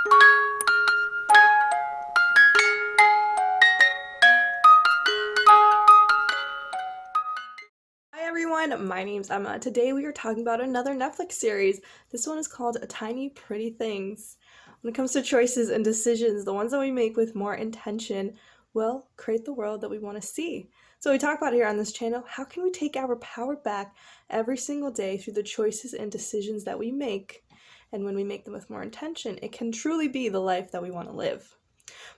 Hi everyone, my name's Emma. Today we are talking about another Netflix series. This one is called Tiny Pretty Things. When it comes to choices and decisions, the ones that we make with more intention will create the world that we want to see. So we talk about here on this channel, how can we take our power back every single day through the choices and decisions that we make? And when we make them with more intention, it can truly be the life that we want to live.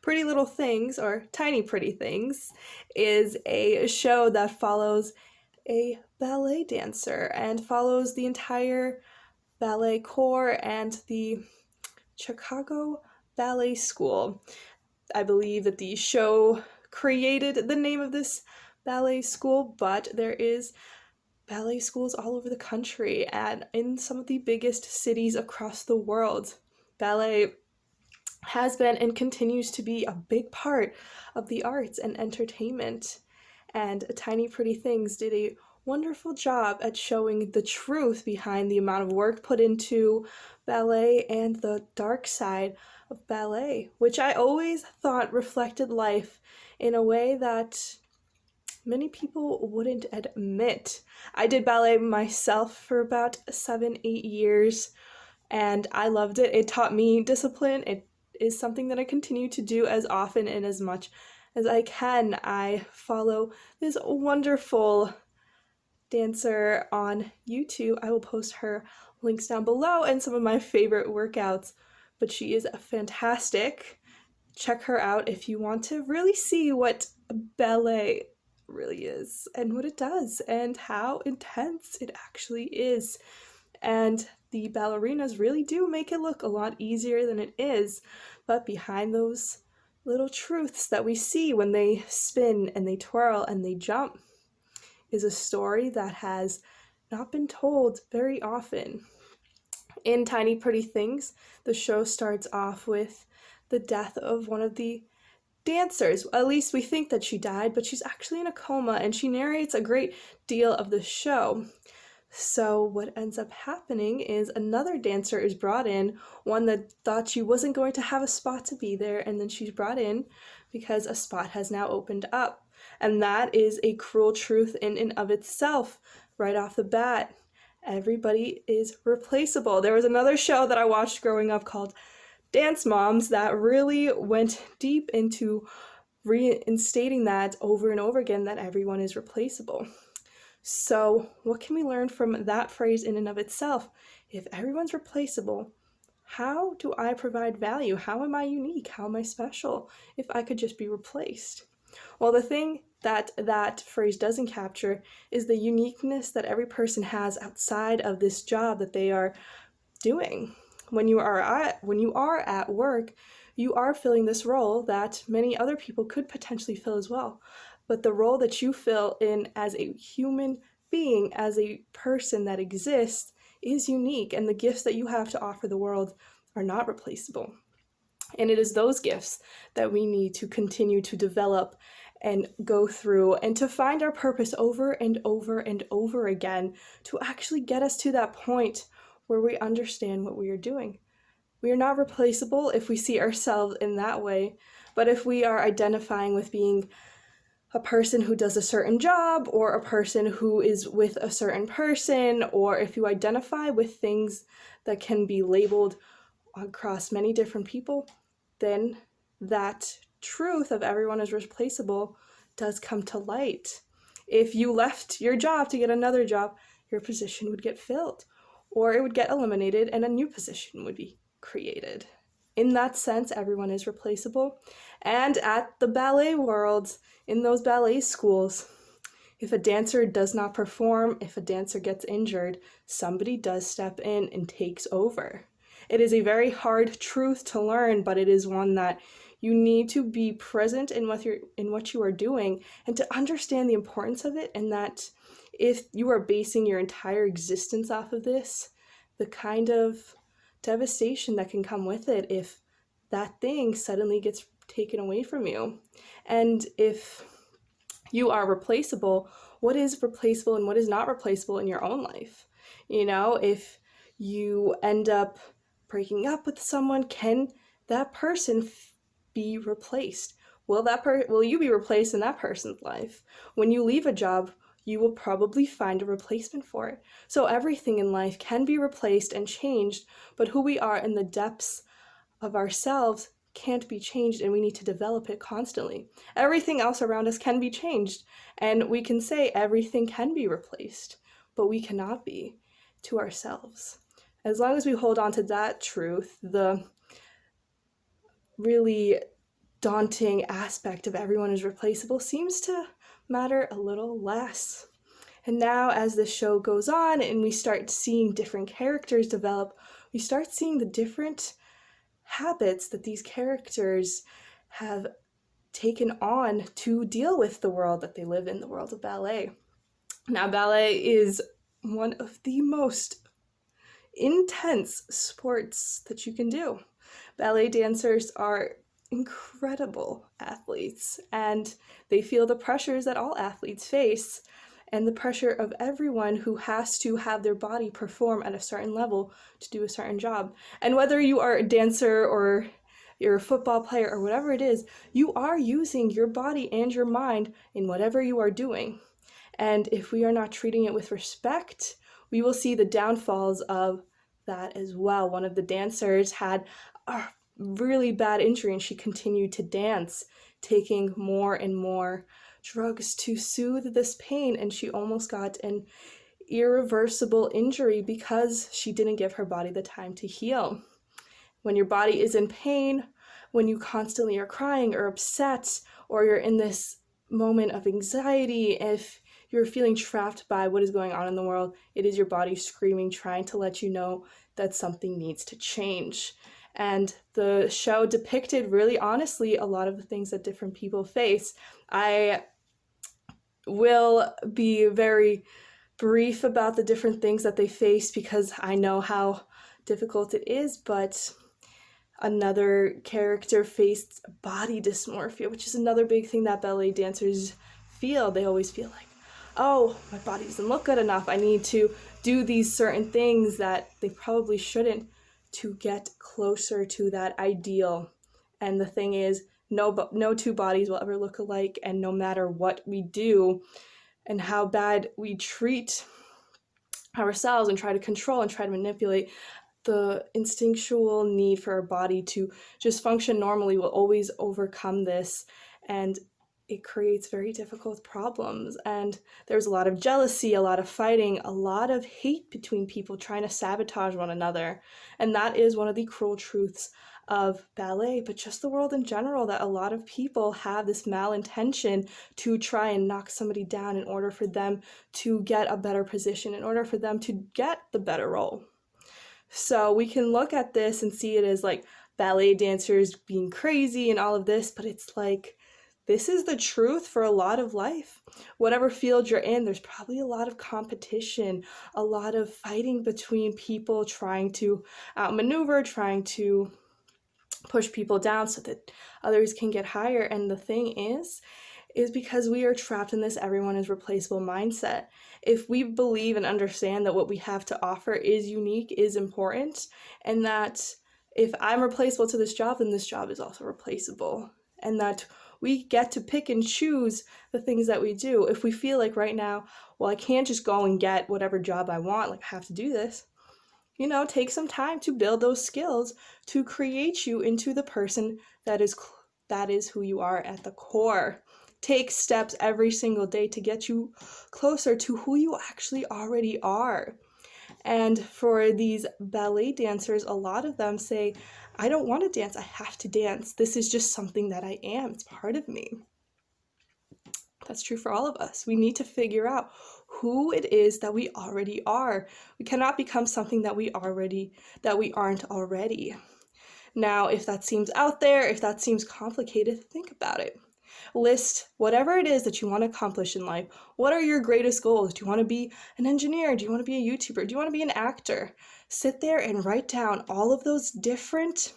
Pretty Little Things, or Tiny Pretty Things, is a show that follows a ballet dancer and follows the entire ballet corps and the Chicago Ballet School. I believe that the show created the name of this ballet school, but there is ballet schools all over the country and in some of the biggest cities across the world. Ballet has been and continues to be a big part of the arts and entertainment. And Tiny Pretty Things did a wonderful job at showing the truth behind the amount of work put into ballet and the dark side of ballet, which I always thought reflected life in a way that many people wouldn't admit. I did ballet myself for about 7-8 years and I loved it. It taught me discipline. It is something that I continue to do as often and as much as I can. I follow this wonderful dancer on YouTube. I will post her links down below and some of my favorite workouts, but she is fantastic. Check her out if you want to really see what ballet really is and what it does and how intense it actually is. And the ballerinas really do make it look a lot easier than it is, but behind those little truths that we see when they spin and they twirl and they jump is a story that has not been told very often. In Tiny Pretty Things, the show starts off with the death of one of the dancers. At least we think that she died, but she's actually in a coma, and she narrates a great deal of the show. So what ends up happening is another dancer is brought in, one that thought she wasn't going to have a spot to be there, and then she's brought in because a spot has now opened up. And that is a cruel truth in and of itself, right off the bat. Everybody is replaceable. There was another show that I watched growing up called Dance Moms that really went deep into reinstating that over and over again, that everyone is replaceable. So what can we learn from that phrase in and of itself? If everyone's replaceable, how do I provide value? How am I unique? How am I special if I could just be replaced? Well, the thing that that phrase doesn't capture is the uniqueness that every person has outside of this job that they are doing. When you are at work, you are filling this role that many other people could potentially fill as well. But the role that you fill in as a human being, as a person that exists, is unique, and the gifts that you have to offer the world are not replaceable. And it is those gifts that we need to continue to develop and go through and to find our purpose over and over and over again to actually get us to that point where we understand what we are doing. We are not replaceable if we see ourselves in that way, but if we are identifying with being a person who does a certain job or a person who is with a certain person, or if you identify with things that can be labeled across many different people, then that truth of everyone is replaceable does come to light. If you left your job to get another job, your position would get filled, or it would get eliminated and a new position would be created. In that sense, everyone is replaceable. And at the ballet world, in those ballet schools, if a dancer does not perform, if a dancer gets injured, somebody does step in and takes over. It is a very hard truth to learn, but it is one that you need to be present in what you are doing and to understand the importance of it, and that if you are basing your entire existence off of this, the kind of devastation that can come with it if that thing suddenly gets taken away from you. And if you are replaceable, what is replaceable and what is not replaceable in your own life? You know, if you end up breaking up with someone, can that person be replaced? Will you be replaced in that person's life? When you leave a job, you will probably find a replacement for it. So everything in life can be replaced and changed, but who we are in the depths of ourselves can't be changed, and we need to develop it constantly. Everything else around us can be changed, and we can say everything can be replaced, but we cannot be to ourselves. As long as we hold on to that truth, the really daunting aspect of everyone is replaceable seems to matter a little less. And now, as the show goes on and we start seeing different characters develop, we start seeing the different habits that these characters have taken on to deal with the world that they live in, the world of ballet. Now, ballet is one of the most intense sports that you can do. Ballet dancers are incredible athletes, and they feel the pressures that all athletes face, and the pressure of everyone who has to have their body perform at a certain level to do a certain job. And whether you are a dancer or you're a football player or whatever it is, you are using your body and your mind in whatever you are doing. And if we are not treating it with respect, we will see the downfalls of that as well. One of the dancers had a really bad injury and she continued to dance, taking more and more drugs to soothe this pain, and she almost got an irreversible injury because she didn't give her body the time to heal. When your body is in pain, when you constantly are crying or upset, or you're in this moment of anxiety, if you're feeling trapped by what is going on in the world, it is your body screaming, trying to let you know that something needs to change. And the show depicted really honestly a lot of the things that different people face. I will be very brief about the different things that they face because I know how difficult it is, but another character faced body dysmorphia, which is another big thing that ballet dancers feel. They always feel like, oh, my body doesn't look good enough. I need to do these certain things that they probably shouldn't to get closer to that ideal. And the thing is, no two bodies will ever look alike, and no matter what we do and how bad we treat ourselves and try to control and try to manipulate, the instinctual need for our body to just function normally will always overcome this, and it creates very difficult problems. And there's a lot of jealousy, a lot of fighting, a lot of hate between people trying to sabotage one another. And that is one of the cruel truths of ballet, but just the world in general, that a lot of people have this malintention to try and knock somebody down in order for them to get a better position, in order for them to get the better role. So we can look at this and see it as like ballet dancers being crazy and all of this, but it's like, this is the truth for a lot of life. Whatever field you're in, there's probably a lot of competition, a lot of fighting between people trying to outmaneuver, trying to push people down so that others can get higher. And the thing is because we are trapped in this everyone is replaceable mindset. If we believe and understand that what we have to offer is unique, is important, and that if I'm replaceable to this job, then this job is also replaceable, and that we get to pick and choose the things that we do. If we feel like right now, well, I can't just go and get whatever job I want, like I have to do this, take some time to build those skills to create you into the person that is who you are at the core. Take steps every single day to get you closer to who you actually already are. And for these ballet dancers, a lot of them say, I don't want to dance, I have to dance. This is just something that I am, it's part of me. That's true for all of us. We need to figure out who it is that we already are. We cannot become something that we aren't already. Now, if that seems out there, if that seems complicated, think about it. List whatever it is that you want to accomplish in life. What are your greatest goals? Do you want to be an engineer? Do you want to be a YouTuber? Do you want to be an actor? Sit there and write down all of those different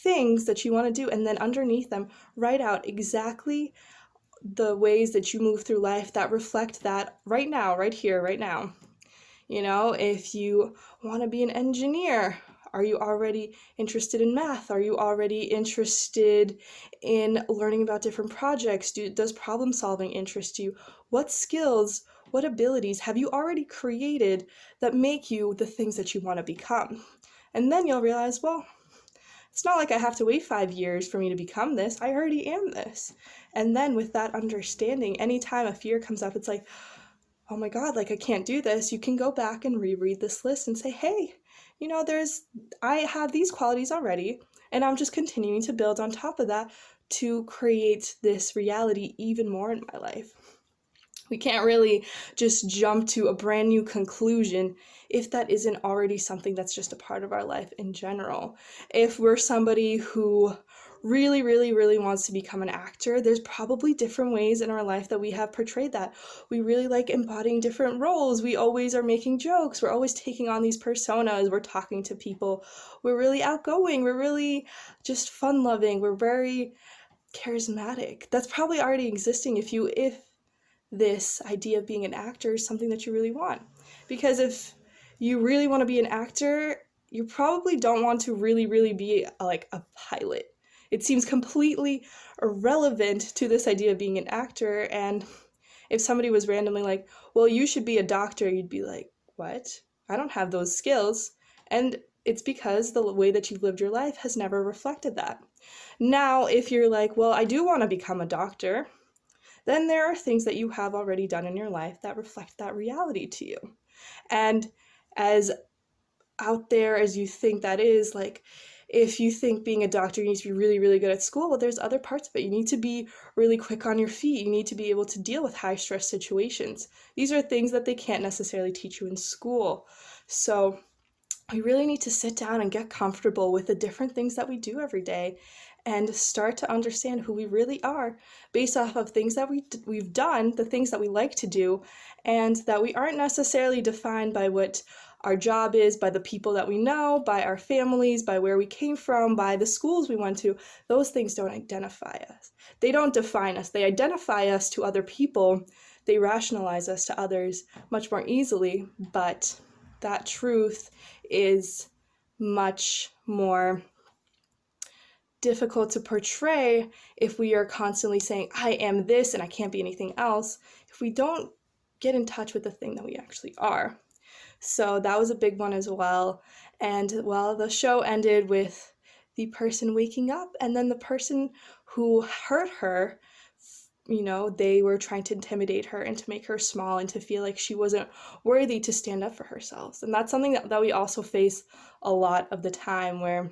things that you want to do, and then underneath them, write out exactly the ways that you move through life that reflect that right now, right here, right now. If you want to be an engineer, Are you already interested in math? Are you already interested in learning about different projects? Does problem solving interest you? What skills, what abilities have you already created that make you the things that you want to become? And then you'll realize, well, it's not like I have to wait 5 years for me to become this. I already am this. And then with that understanding, anytime a fear comes up, it's like, oh my God, like I can't do this. You can go back and reread this list and say, hey, I have these qualities already, and I'm just continuing to build on top of that to create this reality even more in my life. We can't really just jump to a brand new conclusion if that isn't already something that's just a part of our life in general. If we're somebody who really, really, really wants to become an actor, there's probably different ways in our life that we have portrayed that. We really like embodying different roles. We always are making jokes. We're always taking on these personas. We're talking to people. We're really outgoing. We're really just fun-loving. We're very charismatic. That's probably already existing if this idea of being an actor is something that you really want. Because if you really want to be an actor, you probably don't want to really, really be like a pilot. It seems completely irrelevant to this idea of being an actor. And if somebody was randomly like, well, you should be a doctor, you'd be like, what? I don't have those skills. And it's because the way that you've lived your life has never reflected that. Now, if you're like, well, I do want to become a doctor, then there are things that you have already done in your life that reflect that reality to you. And as out there as you think that is, like, if you think being a doctor, you need to be really, really good at school, well, there's other parts of it. You need to be really quick on your feet. You need to be able to deal with high stress situations. These are things that they can't necessarily teach you in school. So we really need to sit down and get comfortable with the different things that we do every day and start to understand who we really are based off of things that we've done, the things that we like to do, and that we aren't necessarily defined by what our job is, by the people that we know, by our families, by where we came from, by the schools we went to. Those things don't identify us. They don't define us. They identify us to other people. They rationalize us to others much more easily, but that truth is much more difficult to portray if we are constantly saying, I am this and I can't be anything else, if we don't get in touch with the thing that we actually are. So that was a big one as well. And well, the show ended with the person waking up, and then the person who hurt her, they were trying to intimidate her and to make her small and to feel like she wasn't worthy to stand up for herself. And that's something that we also face a lot of the time, where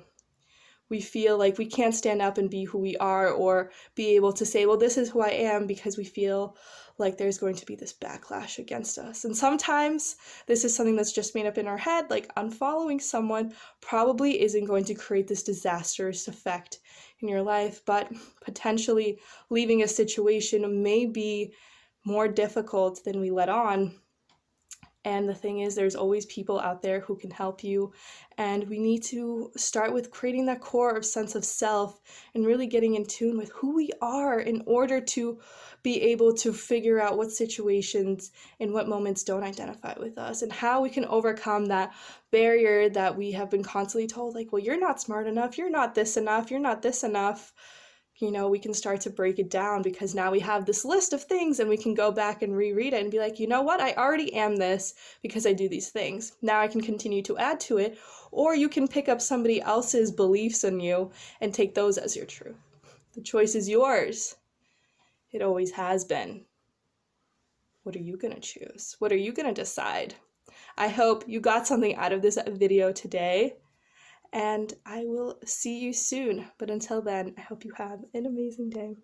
we feel like we can't stand up and be who we are or be able to say, well, this is who I am, because we feel like there's going to be this backlash against us. And sometimes this is something that's just made up in our head, like unfollowing someone probably isn't going to create this disastrous effect in your life, but potentially leaving a situation may be more difficult than we let on. And the thing is, there's always people out there who can help you. And we need to start with creating that core of sense of self and really getting in tune with who we are in order to be able to figure out what situations and what moments don't identify with us, and how we can overcome that barrier that we have been constantly told, like, well, you're not smart enough, you're not this enough, you're not this enough. We can start to break it down, because now we have this list of things and we can go back and reread it and be like, you know what, I already am this because I do these things. Now I can continue to add to it, or you can pick up somebody else's beliefs in you and take those as your truth. The choice is yours. It always has been. What are you going to choose? What are you going to decide? I hope you got something out of this video today, and I will see you soon. But until then, I hope you have an amazing day.